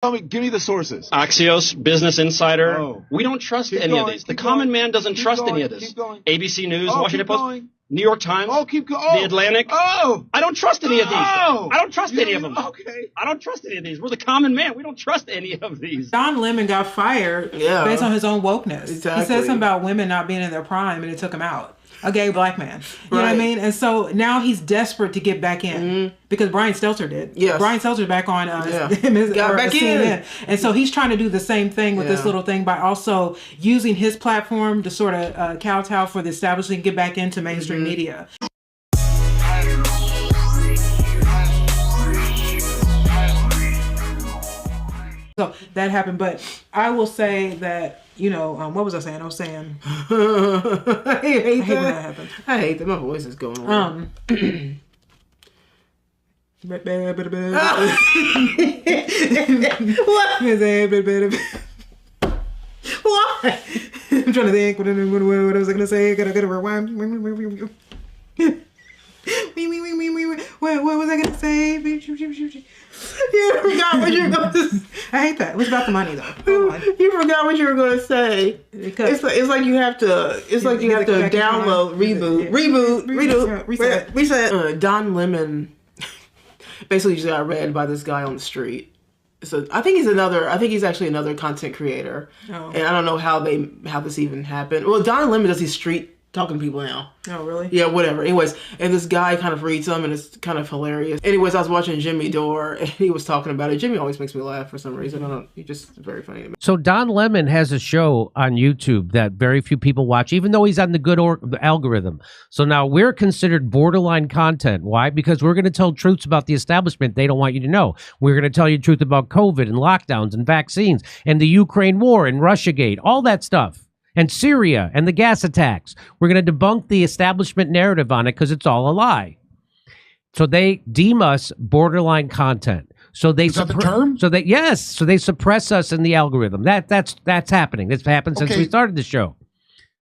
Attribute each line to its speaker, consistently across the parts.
Speaker 1: Tell me, give me the sources.
Speaker 2: Axios, Business Insider.
Speaker 1: Oh.
Speaker 2: We don't trust
Speaker 1: Keep
Speaker 2: any
Speaker 1: going,
Speaker 2: of these. The
Speaker 1: keep
Speaker 2: common
Speaker 1: going,
Speaker 2: man doesn't
Speaker 1: keep
Speaker 2: trust
Speaker 1: going,
Speaker 2: any of this.
Speaker 1: keep going.
Speaker 2: ABC News,
Speaker 1: Oh,
Speaker 2: Washington
Speaker 1: keep
Speaker 2: Post,
Speaker 1: going.
Speaker 2: New York Times,
Speaker 1: Oh, keep going.
Speaker 2: The Atlantic.
Speaker 1: Oh.
Speaker 2: I don't trust any of these.
Speaker 1: Oh.
Speaker 2: I don't trust any of them.
Speaker 1: Okay.
Speaker 2: I don't trust any of these. We're the common man. We don't trust any of these.
Speaker 3: Don Lemon got fired based on his own wokeness.
Speaker 4: Exactly.
Speaker 3: He said something about women not being in their prime, and it took him out. A gay black man. You know what I mean? And so now he's desperate to get back in because Brian Stelter did.
Speaker 4: Yes.
Speaker 3: Brian Stelter's back on
Speaker 4: Got back
Speaker 3: CNN.
Speaker 4: in.
Speaker 3: And so he's trying to do the same thing with this little thing by also using his platform to sort of kowtow for the establishment and get back into mainstream media. So that happened. But I will say that, you know, what was I saying? I was saying...
Speaker 4: I hate
Speaker 3: when that happens.
Speaker 4: I hate that. My voice is going on.
Speaker 3: What?
Speaker 4: What?
Speaker 3: I'm trying to think. What was I going to say? Gotta rewind. What was I going to say?
Speaker 4: You forgot what you were going to say.
Speaker 3: I hate that. It was about the money, though.
Speaker 4: You forgot what you were going to say.
Speaker 3: Because
Speaker 4: it's like you have to. It's like you have to download, reboot, reset. Don Lemon basically just got read by this guy on the street. So I think he's actually another content creator, and I don't know how this even happened. Well, Don Lemon does these street talking to people now.
Speaker 3: Oh, really?
Speaker 4: Yeah, whatever. Anyways, and this guy kind of reads them, and it's kind of hilarious. Anyways, I was watching Jimmy Dore, and he was talking about it. Jimmy always makes me laugh for some reason. He's just very funny to me.
Speaker 5: So Don Lemon has a show on YouTube that very few people watch, even though he's on the good algorithm. So now we're considered borderline content. Why? Because we're going to tell truths about the establishment they don't want you to know. We're going to tell you the truth about COVID and lockdowns and vaccines and the Ukraine war and Russiagate, all that stuff. And Syria and the gas attacks. We're going to debunk the establishment narrative on it because it's all a lie. So they deem us borderline content. So they
Speaker 6: Is that the term?
Speaker 5: So they suppress us in the algorithm. That's happening. It's happened since we started the show.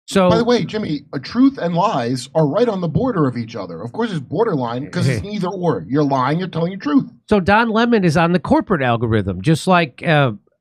Speaker 5: So
Speaker 6: by the way, Jimmy, truth and lies are right on the border of each other. Of course, it's borderline because it's either or. You're lying, you're telling the truth.
Speaker 5: So Don Lemon is on the corporate algorithm, just like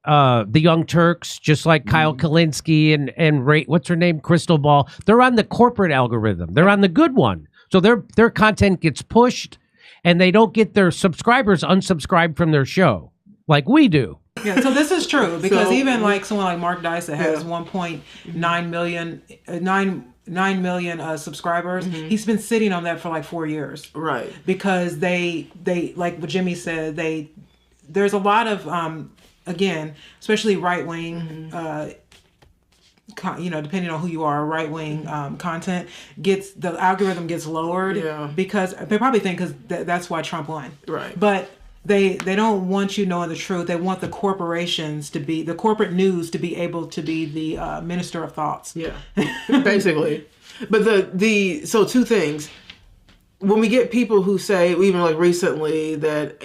Speaker 5: the Young Turks, just like Kyle Kalinske and Ray, what's her name, Crystal Ball. They're on the corporate algorithm. They're on the good one. So their content gets pushed, and they don't get their subscribers unsubscribed from their show like we do.
Speaker 3: Yeah, so this is true because even like someone like Mark Dice that has 1.9 million subscribers, he's been sitting on that for like 4 years,
Speaker 4: right? Because
Speaker 3: they like what Jimmy said, there's a lot of again, especially right wing, depending on who you are, right wing content the algorithm gets lowered because they probably think that's why Trump won, right? But they don't want you knowing the truth. They want the corporations to be the corporate news to be able to be the minister of thoughts. Yeah,
Speaker 4: basically. But so two things. When we get people who say, even like recently, that,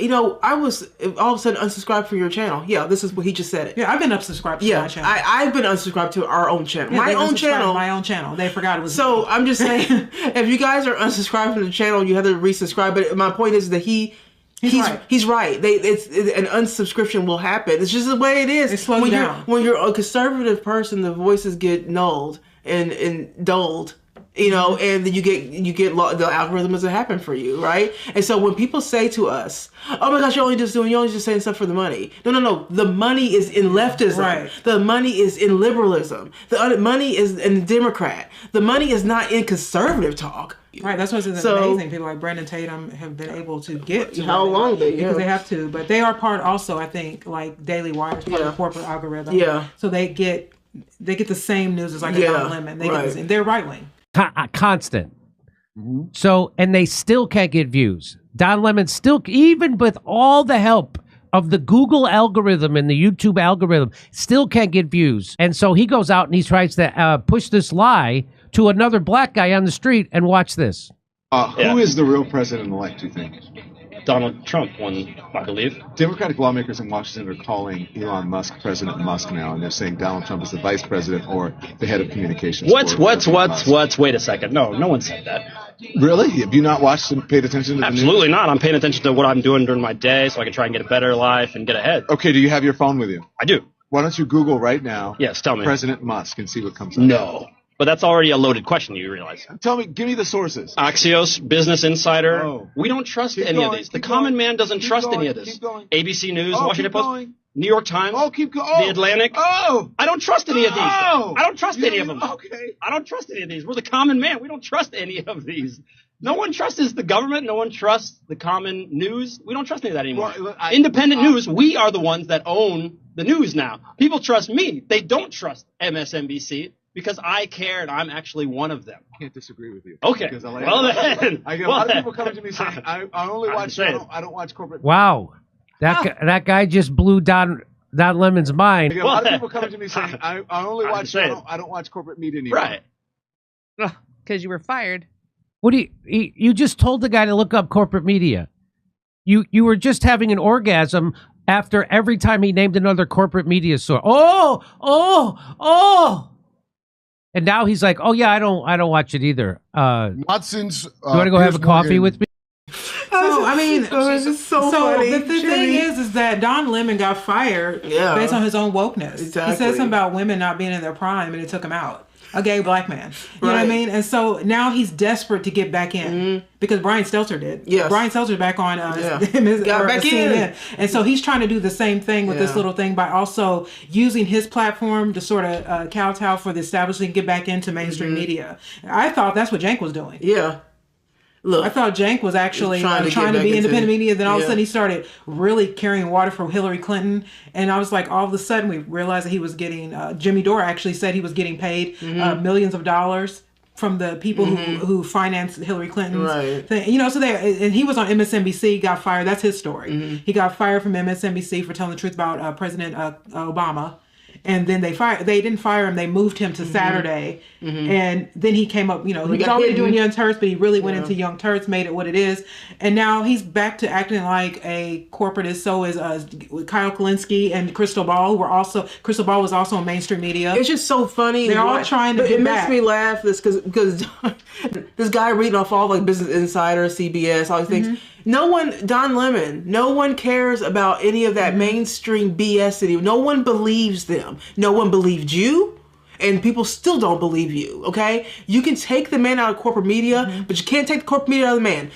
Speaker 4: I was all of a sudden unsubscribed from your channel. Yeah, this is what he just said.
Speaker 3: Yeah, I've been unsubscribed to my channel.
Speaker 4: I've been unsubscribed to our own channel.
Speaker 3: Yeah,
Speaker 4: my own
Speaker 3: channel. They forgot it was.
Speaker 4: So I'm just saying, if you guys are unsubscribed from the channel, you have to resubscribe. But my point is that he's right. It's an unsubscription will happen. It's just the way it is.
Speaker 3: It slows down.
Speaker 4: When you're a conservative person, the voices get nulled and dulled. And then you get the algorithm doesn't happen for you, right? And so when people say to us, "Oh my gosh, you're only just saying stuff for the money." No. The money is in leftism. Right. The money is in liberalism. The money is in Democrat. The money is not in conservative talk.
Speaker 3: Right, that's what's amazing. People like Brandon Tatum have been able to get to
Speaker 4: how long
Speaker 3: because they have to, but they are part also. I think like Daily Wire is part of the corporate algorithm. Yeah, so they get the same news as like Don Lemon. They're right wing.
Speaker 5: Constant. So, and they still can't get views. Don Lemon still, even with all the help of the Google algorithm and the YouTube algorithm, still can't get views. And so he goes out and he tries to push this lie to another black guy on the street. And watch this.
Speaker 1: Who is the real president-elect, do you think?
Speaker 2: Donald Trump won, I believe.
Speaker 1: Democratic lawmakers in Washington are calling Elon Musk President Musk now, and they're saying Donald Trump is the vice president or the head of communications.
Speaker 2: What's? Wait a second. No one said that.
Speaker 1: Really? Have you not watched and paid attention to the news?
Speaker 2: Absolutely not. I'm paying attention to what I'm doing during my day so I can try and get a better life and get ahead.
Speaker 1: Okay, do you have your phone with you?
Speaker 2: I do.
Speaker 1: Why don't you Google right now?
Speaker 2: Yes, tell me.
Speaker 1: President Musk and see what comes up.
Speaker 2: No. But that's already a loaded question, you realize.
Speaker 1: Tell me, give me the sources.
Speaker 2: Axios, Business Insider.
Speaker 1: Oh.
Speaker 2: We don't trust
Speaker 1: Keep
Speaker 2: any
Speaker 1: going,
Speaker 2: of these. The
Speaker 1: keep
Speaker 2: common
Speaker 1: going,
Speaker 2: man doesn't
Speaker 1: keep
Speaker 2: trust
Speaker 1: going,
Speaker 2: any of this.
Speaker 1: keep going.
Speaker 2: ABC News,
Speaker 1: Oh,
Speaker 2: Washington
Speaker 1: keep
Speaker 2: Post,
Speaker 1: going.
Speaker 2: New York Times,
Speaker 1: Oh, keep going.
Speaker 2: The Atlantic.
Speaker 1: Oh!
Speaker 2: I don't trust any of these.
Speaker 1: Oh!
Speaker 2: I don't trust any of them.
Speaker 1: Okay.
Speaker 2: I don't trust any of these. We're the common man. We don't trust any of these. No one trusts the government. No one trusts the common news. We don't trust any of that anymore.
Speaker 1: Well,
Speaker 2: Independent news, we are the ones that own the news now. People trust me. They don't trust MSNBC because I care and I'm actually one of them.
Speaker 1: I can't disagree with you.
Speaker 2: Okay.
Speaker 1: Because I
Speaker 2: Well then.
Speaker 1: I get a lot of people coming to me saying, I only watch, I don't watch corporate.
Speaker 5: Wow. That guy just blew Don Lemon's
Speaker 1: I
Speaker 5: mind.
Speaker 1: get a lot of people coming to me saying, I only watch, I don't watch corporate media anymore.
Speaker 2: Right.
Speaker 7: Because you were fired.
Speaker 5: What do you just told the guy to look up corporate media. You were just having an orgasm after every time he named another corporate media source. Oh. And now he's like, "Oh yeah, I don't watch it either."
Speaker 6: Not since.
Speaker 5: You want to go have a coffee with me?
Speaker 3: So I mean,
Speaker 4: it's just so funny.
Speaker 3: the thing is that Don Lemon got fired based on his own wokeness.
Speaker 4: Exactly.
Speaker 3: He said something about women not being in their prime, and it took him out. A gay black man. You know what I mean? And so now he's desperate to get back in because Brian Stelter did.
Speaker 4: Yes.
Speaker 3: Brian Stelter's back on
Speaker 4: got back
Speaker 3: CNN.
Speaker 4: in.
Speaker 3: And so he's trying to do the same thing with this little thing by also using his platform to sort of kowtow for the establishment and get back into mainstream media. I thought that's what Cenk was doing.
Speaker 4: Yeah. Look,
Speaker 3: I thought Cenk was actually trying to be independent media. Then all of a sudden he started really carrying water for Hillary Clinton. And I was like, all of a sudden we realized that he was getting, Jimmy Dore actually said he was getting paid millions of dollars from the people who financed Hillary Clinton's thing. You know, so and he was on MSNBC, got fired. That's his story. He got fired from MSNBC for telling the truth about President Obama. And then they didn't fire him. They moved him to Saturday. And then he came up, he was already doing Young Turks, but he really went into Young Turks, made it what it is. And now he's back to acting like a corporatist. So is Kyle Kalinske and Crystal Ball, Crystal Ball was also on mainstream media.
Speaker 4: It's just so funny.
Speaker 3: They're all trying to get back.
Speaker 4: It makes me laugh because this guy reading off all like Business Insider, CBS, all these things. Don Lemon, no one cares about any of that mainstream BS anymore. No one believes them. No one believed you, and people still don't believe you, okay? You can take the man out of corporate media, but you can't take the corporate media out of the man.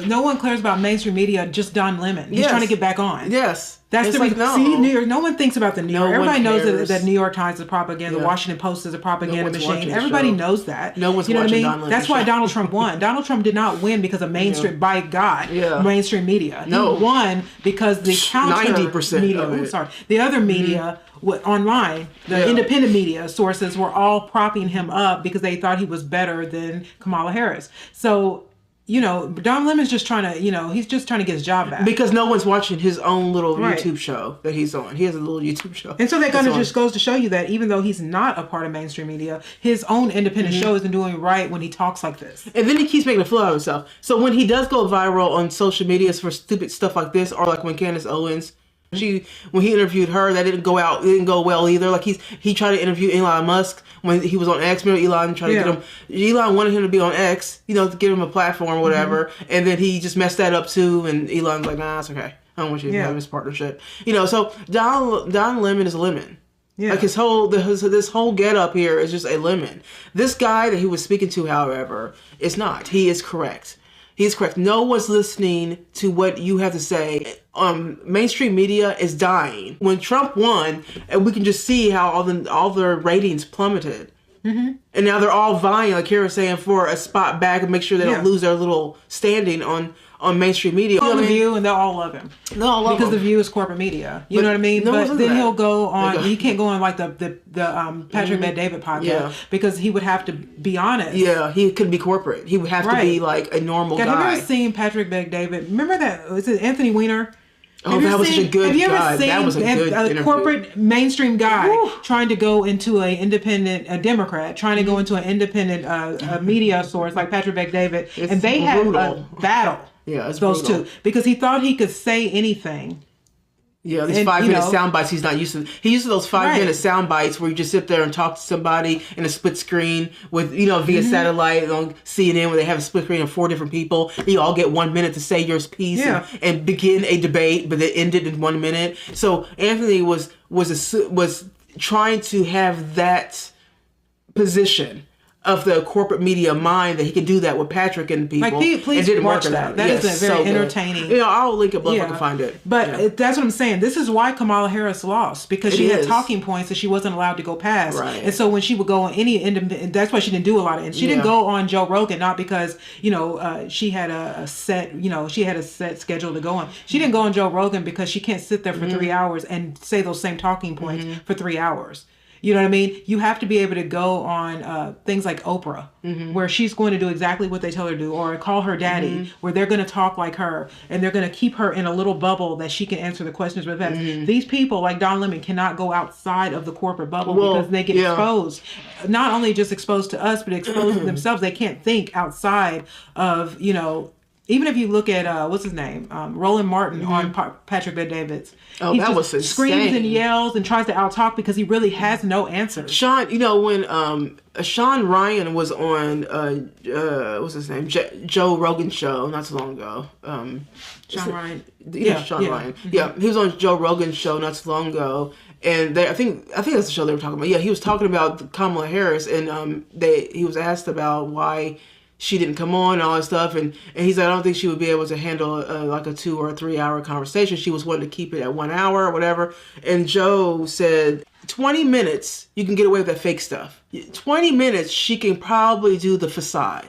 Speaker 3: No one cares about mainstream media, just Don Lemon. He's trying to get back on.
Speaker 4: Yes.
Speaker 3: That's
Speaker 4: it's
Speaker 3: the reason.
Speaker 4: no.
Speaker 3: See, New York. No one thinks about the New York. Everybody knows that New York Times is propaganda. The Washington Post is a propaganda machine. Everybody knows that.
Speaker 4: No one's
Speaker 3: you know what I mean?
Speaker 4: watching Don Lemon
Speaker 3: That's why
Speaker 4: show.
Speaker 3: Donald Trump won. Donald Trump did not win because of mainstream. By God, mainstream media.
Speaker 4: No.
Speaker 3: He won because the counter
Speaker 4: 90%
Speaker 3: media.
Speaker 4: of it.
Speaker 3: The other media online, the independent media sources were all propping him up because they thought he was better than Kamala Harris. So. Don Lemon's just trying to, he's just trying to get his job back.
Speaker 4: Because no one's watching his own little YouTube show that he's on. He has a little YouTube show.
Speaker 3: And so that kind of just goes to show you that even though he's not a part of mainstream media, his own independent show isn't doing right when he talks like this.
Speaker 4: And then he keeps making a fool out of himself. So when he does go viral on social media for stupid stuff like this, or like when Candace Owens, when he interviewed her, that didn't go well either. Like he tried to interview Elon Musk when he was on X. Remember Elon tried to get him. Elon wanted him to be on X, to give him a platform or whatever. And then he just messed that up too. And Elon's like, nah, it's okay. I don't want you to have this partnership. So Don Lemon is a lemon. Yeah. Like this whole get up here is just a lemon. This guy that he was speaking to, however, is not. He is correct. He's correct. No one's listening to what you have to say. Mainstream media is dying. When Trump won, and we can just see how all their ratings plummeted. And now they're all vying, like Kara was saying, for a spot back and make sure they don't lose their little standing on mainstream media.
Speaker 3: On The View, and they'll all love him.
Speaker 4: They'll all love
Speaker 3: because
Speaker 4: him.
Speaker 3: The View is corporate media. You know what I mean? But then he'll go on. He can't go on like the Patrick Bet-David podcast because he would have to be honest.
Speaker 4: Yeah, he couldn't be corporate. He would have to be like a normal guy.
Speaker 3: Have you ever seen Patrick Bet-David? Remember that? Was it Anthony Weiner?
Speaker 4: Oh, that was such a good guy. That was a good interview.
Speaker 3: A corporate mainstream guy trying to go into a Democrat, trying to go into an independent media source like Patrick Bet-David, and they had a battle.
Speaker 4: Yeah, it's
Speaker 3: those
Speaker 4: brutal.
Speaker 3: two because he thought he could say anything
Speaker 4: Yeah, these 5-minute sound bites he's not used to. He's used to those 5-minute sound bites where you just sit there and talk to somebody in a split screen with, via satellite on CNN where they have a split screen of 4 different people. You all get 1 minute to say your piece and begin a debate, but it ended in 1 minute. So Anthony was trying to have that position of the corporate media mind that he could do that with Patrick and people.
Speaker 3: Please watch that. That is a very entertaining.
Speaker 4: I'll link it below if I can find it.
Speaker 3: But that's what I'm saying. This is why Kamala Harris lost, because she had talking points that she wasn't allowed to go past. Right. And so when she would go on any independent, that's why she didn't do a lot of. She didn't go on Joe Rogan, not because she had a set she had a set schedule to go on. She didn't go on Joe Rogan because she can't sit there for 3 hours and say those same talking points for 3 hours. You know what I mean? You have to be able to go on things like Oprah, where she's going to do exactly what they tell her to do, or call her daddy, where they're going to talk like her, and they're going to keep her in a little bubble that she can answer the questions with. These people, like Don Lemon, cannot go outside of the corporate bubble because they get exposed. Not only just exposed to us, but exposed to themselves. They can't think outside of, even if you look at what's his name, Roland Martin on Patrick Bet-David's,
Speaker 4: he that was insane.
Speaker 3: Screams and yells and tries to out-talk because he really has no answers.
Speaker 4: Sean, when Sean Ryan was on what's his name, Joe Rogan show not too long ago.
Speaker 3: Sean Ryan,
Speaker 4: Sean Ryan, he was on Joe Rogan's show not too long ago. And I think that's the show they were talking about. Yeah, he was talking about Kamala Harris, and he was asked about why she didn't come on and all that stuff, and he said, I don't think she would be able to handle like a 2 or 3 hour conversation. She was wanting to keep it at 1 hour or whatever. And Joe said, 20 minutes, you can get away with that fake stuff. 20 minutes, she can probably do the facade.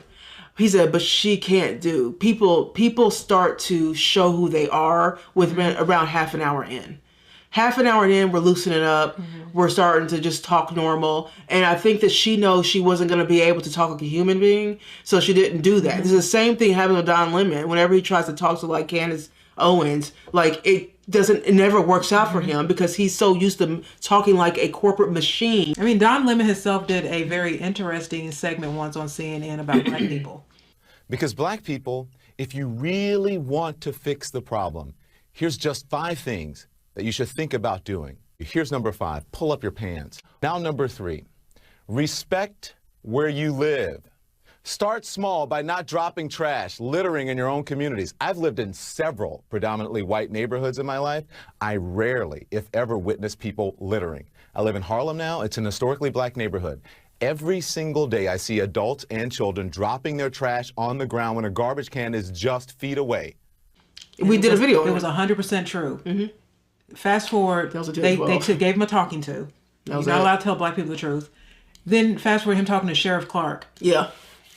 Speaker 4: He said, but she can't do. People start to show who they are with around half an hour in. Half an hour in, we're loosening up. We're starting to just talk normal. And I think that she knows she wasn't going to be able to talk like a human being, so she didn't do that. It's the same thing happening with Don Lemon. Whenever he tries to talk to like Candace Owens, like it never works out for him because he's so used to talking like a corporate machine.
Speaker 3: I mean, Don Lemon himself did a very interesting segment once on CNN about black people.
Speaker 7: Because black people, if you really want to fix the problem, here's just 5 things that you should think about doing. Here's number 5, pull up your pants. Now number 3, respect where you live. Start small by not dropping trash, littering in your own communities. I've lived in several predominantly white neighborhoods in my life. I rarely, if ever, witness people littering. I live in Harlem now. It's an historically black neighborhood. Every single day I see adults and children dropping their trash on the ground when a garbage can is just feet away.
Speaker 4: We did a video.
Speaker 3: It was 100% true. Fast forward, they gave him a talking to. You're not allowed to tell black people the truth. Then fast forward him talking to Sheriff Clark.
Speaker 4: Yeah.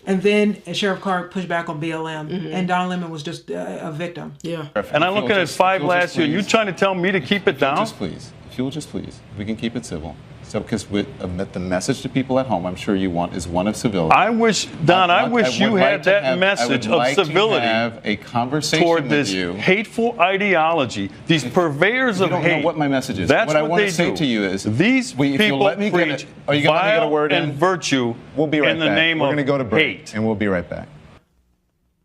Speaker 3: And then Sheriff Clark pushed back on BLM, and Don Lemon was just a victim.
Speaker 4: Yeah.
Speaker 8: And I'm looking at 5 last year. You trying to tell me to keep it down?
Speaker 9: If you'll just please, we can keep it civil. So, because the message to people at home, I'm sure you want, is one of civility.
Speaker 8: I wish, Don, I wish you had that message of civility.
Speaker 9: To have a conversation
Speaker 8: toward this
Speaker 9: with you.
Speaker 8: Hateful ideology, these purveyors of hate.
Speaker 9: You don't know what my message is.
Speaker 8: That's
Speaker 9: what I want to say to you is,
Speaker 8: these people preach vile and virtue
Speaker 9: we'll be right
Speaker 8: in the
Speaker 9: back.
Speaker 8: name
Speaker 9: We're
Speaker 8: of
Speaker 9: going to go to break,
Speaker 8: hate.
Speaker 9: and we'll be right back.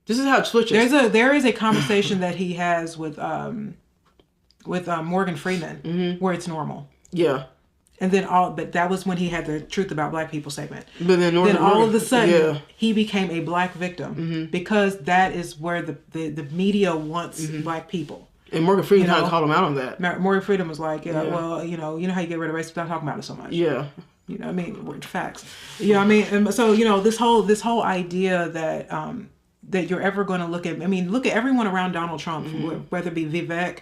Speaker 4: This is how it switches.
Speaker 3: There is a conversation that he has with Morgan Freeman where it's normal.
Speaker 4: Yeah.
Speaker 3: And then but that was when he had the Truth About Black People segment.
Speaker 4: But then
Speaker 3: all of a sudden, he became a black victim because that is where the media wants black people.
Speaker 4: And Morgan Freeman kind of called him out on that.
Speaker 3: Morgan Freeman was like, well, you know how you get rid of racism without talking about it so much.
Speaker 4: Yeah.
Speaker 3: You know what I mean? Facts. You know what I mean? And so, this whole idea that that you're ever going to look at everyone around Donald Trump, whether it be Vivek,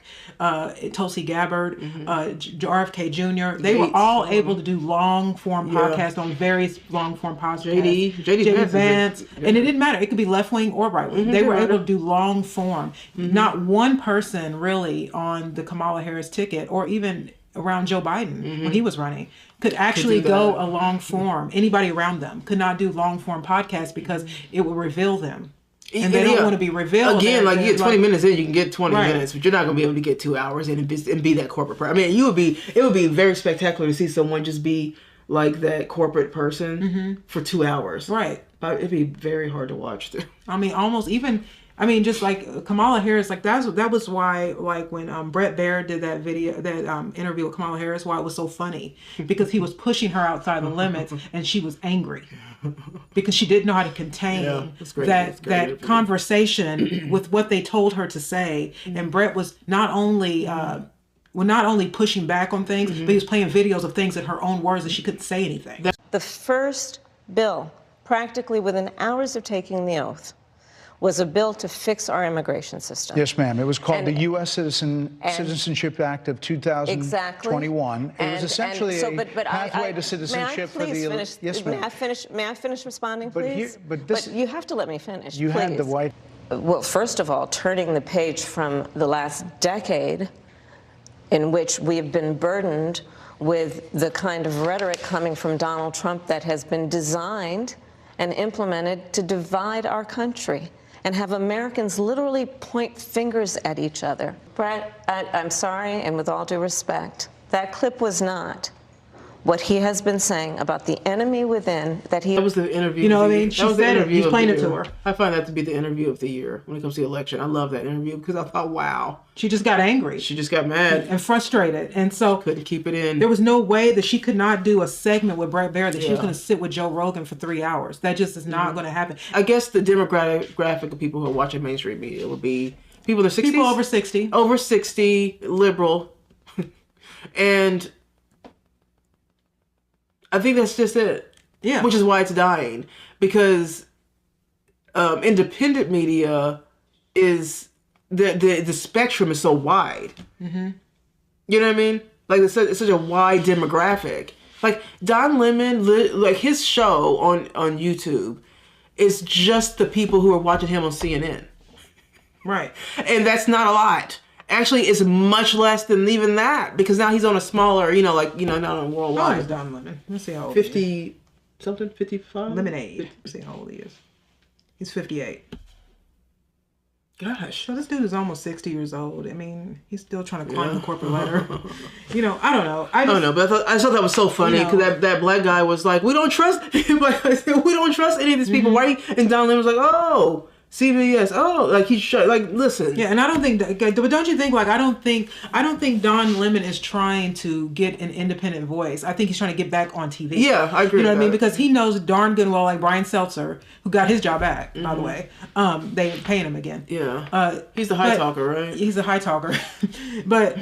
Speaker 3: Tulsi Gabbard, RFK Jr. They were all able to do long form podcasts on various long form podcasts. JD Vance. And it didn't matter. It could be left wing or right wing. They were able to do long form. Not one person really on the Kamala Harris ticket or even around Joe Biden when he was running could actually go a long form. Anybody around them could not do long form podcasts because it would reveal them. And they don't want to be revealed.
Speaker 4: Again, like you get 20 minutes in, you can get 20 minutes, but you're not going to be able to get 2 hours in and be that corporate person. I mean, it would be very spectacular to see someone just be like that corporate person for 2 hours.
Speaker 3: Right.
Speaker 4: But it'd be very hard to watch too.
Speaker 3: I mean, almost even, I mean, just like Kamala Harris, like that was why, like when Brett Baer did that video, that interview with Kamala Harris, why it was so funny, because he was pushing her outside the limits, and she was angry because she didn't know how to contain that conversation with what they told her to say, and Brett was not only pushing back on things, but he was playing videos of things in her own words that she couldn't say anything.
Speaker 10: The first bill, practically within hours of taking the oath, was a bill to fix our immigration system.
Speaker 11: Yes, ma'am. It was called the U.S. Citizenship Act of 2021.
Speaker 10: Exactly.
Speaker 11: It was essentially a pathway to citizenship for the elite. Yes, ma'am.
Speaker 10: May I finish responding, please?
Speaker 11: But
Speaker 10: you have to let me finish,
Speaker 11: You
Speaker 10: please.
Speaker 11: had the right.
Speaker 10: Well, first of all, turning the page from the last decade in which we have been burdened with the kind of rhetoric coming from Donald Trump that has been designed and implemented to divide our country and have Americans literally point fingers at each other. Brett, I'm sorry, and with all due respect, that clip was not what he has been saying about the enemy within that he...
Speaker 4: That was the interview.
Speaker 3: You know what I mean? She said it. He's playing it to her.
Speaker 4: I find that to be the interview of the year when it comes to the election. I love that interview because I thought, wow.
Speaker 3: She just got angry.
Speaker 4: She just got mad.
Speaker 3: And frustrated. And so...
Speaker 4: Couldn't keep it in.
Speaker 3: There was no way that she could not do a segment with Brett Baer that she was going to sit with Joe Rogan for 3 hours. That just is not going to happen.
Speaker 4: I guess the demographic of people who are watching mainstream media would be people in their 60s.
Speaker 3: People over 60.
Speaker 4: Over 60, liberal. And... I think that's just it.
Speaker 3: Yeah.
Speaker 4: Which is why it's dying. Because independent media is... The spectrum is so wide. Mm-hmm. You know what I mean? Like, it's such a wide demographic. Like, Don Lemon, like, his show on YouTube is just the people who are watching him on CNN.
Speaker 3: Right.
Speaker 4: And that's not a lot. Actually, it's much less than even that because now he's on a smaller, not on worldwide.
Speaker 3: How old is Don Lemon? Let's see how old
Speaker 4: 50 something, 55?
Speaker 3: Lemonade. Let's see how old he is. He's 58.
Speaker 4: Gosh.
Speaker 3: So this dude is almost 60 years old. I mean, he's still trying to climb the corporate ladder. I don't know. I don't
Speaker 4: know, but I thought that was so funny because that black guy was like, we don't trust any of these people. Why? And Don Lemon was like, oh, CBS. Oh, like he's like, listen.
Speaker 3: Yeah, and I don't think that, but don't you think, like, I don't think Don Lemon is trying to get an independent voice. I think he's trying to get back on TV.
Speaker 4: Yeah, I agree.
Speaker 3: You know what I mean? Because he knows darn good well, like Brian Seltzer, who got his job back, by the way. They paying him again.
Speaker 4: Yeah. He's the high talker, right?
Speaker 3: He's a high talker. But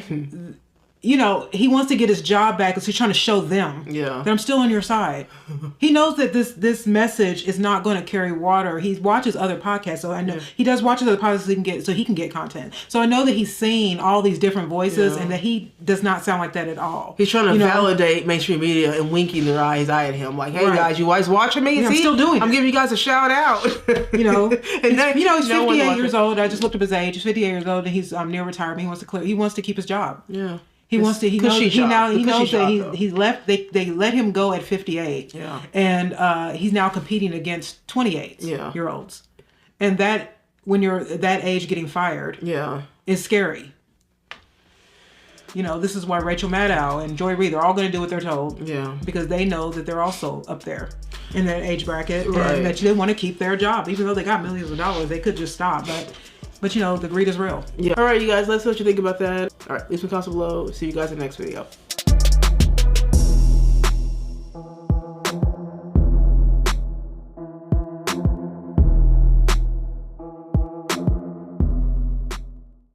Speaker 3: he wants to get his job back because he's trying to show them that I'm still on your side. He knows that this message is not going to carry water. He watches other podcasts, so I know he does watch other podcasts so he can get content. So I know that he's seeing all these different voices and that he does not sound like that at all.
Speaker 4: He's trying to validate mainstream media and winking their eye at him, like, "Hey guys, you guys watching me?
Speaker 3: I'm still doing it.
Speaker 4: I'm giving you guys a shout out."
Speaker 3: And he's 58 years old. I just looked up his age. He's 58 years old, and he's near retirement. He wants to keep his job.
Speaker 4: Yeah.
Speaker 3: He knows that he left. They let him go at 58.
Speaker 4: Yeah.
Speaker 3: And he's now competing against 28-year-olds. And that, when you're that age getting fired, is scary. This is why Rachel Maddow and Joy Reid are all going to do what they're told.
Speaker 4: Yeah.
Speaker 3: Because they know that they're also up there in that age bracket,
Speaker 4: right,
Speaker 3: and that they want to keep their job, even though they got millions of dollars. They could just stop, but the greed is real.
Speaker 4: Yeah. All right, you guys, let's see what you think about that. All right, leave some comments below. See you guys in the next video.